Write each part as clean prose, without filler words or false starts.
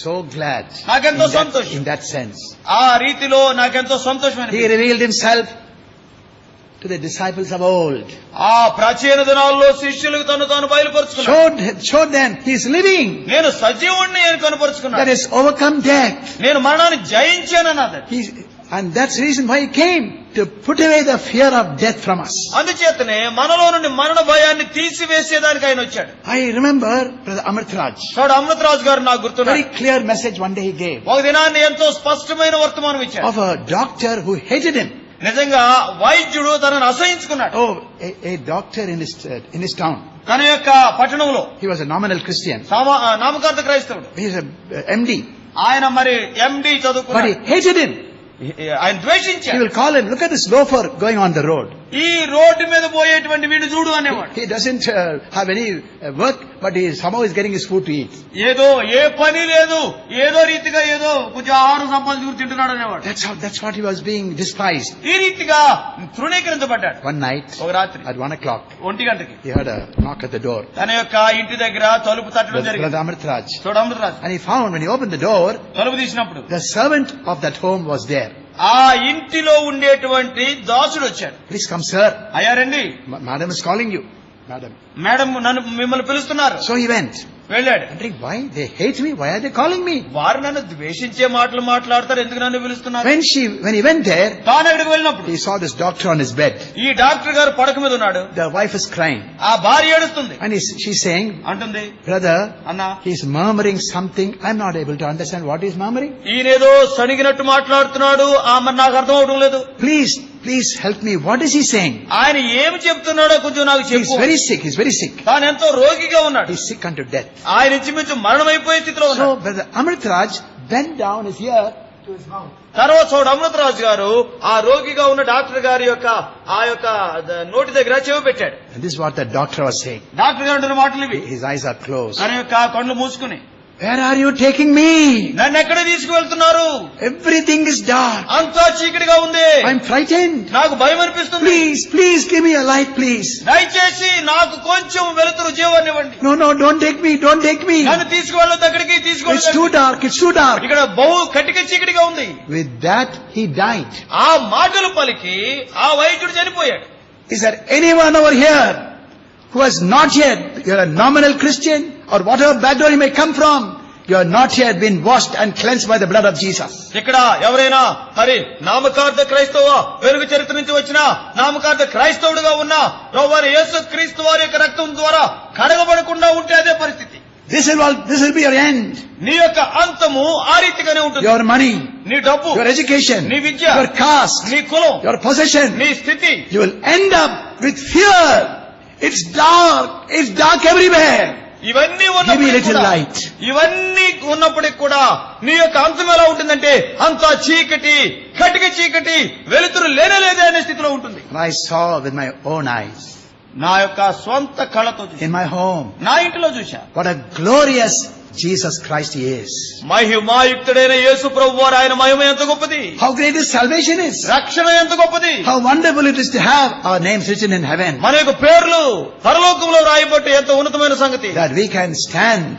so glad. నాకెంతో సంతోషం. In that sense. ఆ రీతిలో నాకెంతో సంతోషం. He revealed himself to the disciples of old. ఆ ప్రాచీన దినాల్లో శిష్యులకు తను తాను బయలుపరుచుకున్నాడు. Showed them he is living. నేను సజీవుణ్ణి అని కనపరుచుకున్నాడు. That is overcome death. నేను మరణాన్ని జయించానన్నది. And that's the reason why he came, to put away the fear of death from us. అందుచేతనే మనలో నుండి మరణ భయాన్ని తీసివేసేదానికి ఆయన వచ్చాడు. I remember Brother Amritraj. చూడు అమృతరాజు గారు నాకు గుర్తున్నాడు. Very clear message one day he gave. ఒక దినాన్ని ఎంతో స్పష్టమైన వర్తమానం ఇచ్చాడు. Of a doctor who hated him. నిజంగా వైద్యుడు తనను అసహించుకున్నాడు. Oh, a doctor in his town. తన యొక్క పట్టణంలో. He was a nominal Christian. నామకార్థ క్రైస్తవుడు. He is a MD. ఆయన మరి MD చదువుకున్నాడు. But he hated him. ఆయన ద్వేషించాడు. He will call him, look at this loafer going on the road. ఈ road మీద పోయేటువంటి వీడు చూడు అనేవాడు. He doesn't have any work, but he somehow is getting his food to eat. ఏదో ఏ పని లేదు, ఏదో రీతిగా ఏదో కొంచెం ఆహారం సంపాదించుకుని తింటున్నాడు అనేవాడు. That's what he was being despised. ఈ రీతిగా తృణీకరించబడ్డాడు. One night, ఒక రాత్రి at 1 o'clock, 1 గంటకి he heard a knock at the door. తన యొక్క ఇంటి దగ్గర తలుపు తట్టడం జరిగింది. Brother Amritraj. చూడు Amrutharaju. And he found, when he opened the door, తలుపు తీసినప్పుడు the servant of that home was there. ఆ ఇంటిలో ఉండేటువంటి దాసుడు వచ్చాడు. Please come, sir. అయ్యా రండి. Madam is calling you. Madam నన్ను మిమ్మల్ని పిలుస్తున్నారు. So he went. వెళ్ళాడు. Wondering, why they hate me? Why are they calling me? వారు నన్ను ద్వేషించే మాటలు మాట్లాడతారు, ఎందుకు నన్ను పిలుస్తున్నారు? When he went there, తాను అక్కడికి వెళ్ళినప్పుడు he saw this doctor on his bed. ఈ డాక్టర్ గారు పడక మీద ఉన్నాడు. The wife is crying. ఆ భార్య ఏడుస్తుంది. And she's saying, అంటుంది, brother, అన్నా, he's murmuring something. I'm not able to understand what he's murmuring. ఈయనేదో సణిగినట్టు మాట్లాడుతున్నాడు, మరి నాకు అర్థం అవడం లేదు. Please help me. What is he saying? ఆయన ఏమి చెప్తున్నాడో కొంచెం నాకు చెప్పు. He's very sick. తాను ఎంతో రోగిగా ఉన్నాడు. He's sick unto death. ఆయన ఇంచుమించు మరణమైపోయే స్థితిలో ఉన్నాడు. So Brother Amritraj bent down his ear to his mouth. తర్వాత చూడు అమృతరాజు గారు ఆ రోగిగా ఉన్న డాక్టర్ గారి యొక్క ఆ యొక్క నోటి దగ్గర చెవి పెట్టాడు. And this is what the doctor was saying. Doctor గారు అంటున్న మాటలు ఇవి. His eyes are closed. తన యొక్క కళ్ళు మూసుకుని, where are you taking me? నన్ను ఎక్కడ తీసుకువెళ్తున్నారు? Everything is dark. అంతా చీకటిగా ఉంది. I'm frightened. నాకు భయం అనిపిస్తుంది. Please give me a light, please. దయచేసి నాకు కొంచెం వెలుతురు జీవాన్ని ఇవ్వండి. No, don't take me. నన్ను తీసుకువెళ్ళొద్దు, అక్కడికి తీసుకువెళ్ళొద్దు. It's too dark. ఇక్కడ బహు కటిక చీకటిగా ఉంది. With that he died. ఆ మాటలు పలికి ఆ వైద్యుడు చనిపోయాడు. Is there anyone over here who has not yet, you're a nominal Christian or whatever background you may come from, you have not yet been washed and cleansed by the blood of Jesus? ఇక్కడ ఎవరైనా మరి నామకార్థ క్రైస్తవ వెలుగు చరిత్ర నుంచి వచ్చిన నామకార్థ క్రైస్తవుడుగా ఉన్న ప్రభువైన యేసు క్రీస్తు వారి యొక్క రక్తం ద్వారా కడగబడకుండా ఉంటే అదే పరిస్థితి. This will be your end. నీ యొక్క అంతము ఆ రీతిగానే ఉంటుంది. Your money, నీ డబ్బు, your education, నీ విద్య, your caste, నీ కులం, your possession, నీ స్థితి, you will end up with fear. It's dark everywhere. ఇవన్నీ ఉన్నప్పటికీ కూడా నీ యొక్క అంతం ఎలా ఉంటుందంటే అంతా చీకటి, కటిక చీకటి, వెలుతురు లేనే అనే స్థితిలో ఉంటుంది. I saw with my own eyes. నా యొక్క స్వంత కళ్ళతో in my home. నా ఇంటిలో చూశా. What a glorious Jesus Christ he is. మహిమాయుక్తుడైన యేసు ప్రభువు వారు, ఆయన మహిమ ఎంత గొప్పది. How great his salvation is. రక్షణ ఎంత గొప్పది. How wonderful it is to have our names written in heaven. మన యొక్క పేర్లు పరలోకంలో రాయబట్టి ఎంత ఉన్నతమైన సంగతి. That we can stand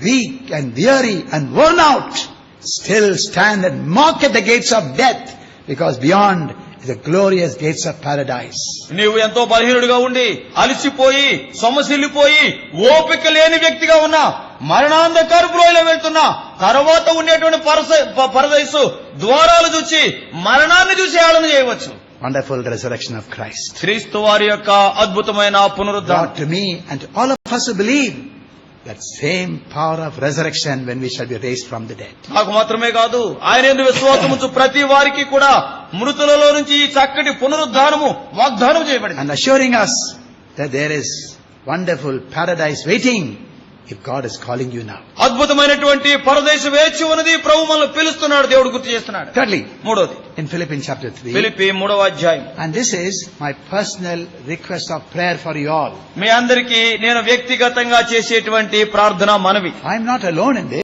weak and weary and worn out, still stand and mock at the gates of death, because beyond is the glorious gates of paradise. నీవు ఎంతో బలహీనుడిగా ఉండి అలసిపోయి సొమ్మసిల్లిపోయి ఓపిక లేని వ్యక్తిగా ఉన్నా, మరణాంధకారపు లోయలో వెళ్తున్నా, తర్వాత ఉండేటువంటి పరదైసు ద్వారాలు చూసి మరణాన్ని చూసి ఆళన చేయవచ్చు. Wonderful resurrection of Christ. క్రీస్తు వారి యొక్క అద్భుతమైన పునరుద్ధానం. To me and to all of us who believe, that same power of resurrection when we shall be raised from the dead. నాకు మాత్రమే కాదు, ఆయన యందు విశ్వాసముంచు ప్రతి వారికి కూడా మృతులలో నుంచి ఈ చక్కటి పునరుద్ధానము వాగ్దానం చేయబడింది. And assuring us that there is wonderful paradise waiting if God is calling you now. అద్భుతమైనటువంటి పరదేశం వేచి ఉన్నది, ప్రభు మనల్ని పిలుస్తున్నాడు, దేవుడు గుర్తు చేస్తున్నాడు. Thirdly, మూడోది, in Philippians chapter 3. ఫిలిప్పీ 3వ అధ్యాయం. And this is my personal request of prayer for you all. మీ అందరికీ నేను వ్యక్తిగతంగా చేసేటువంటి ప్రార్థన మనవి. I am not alone in this.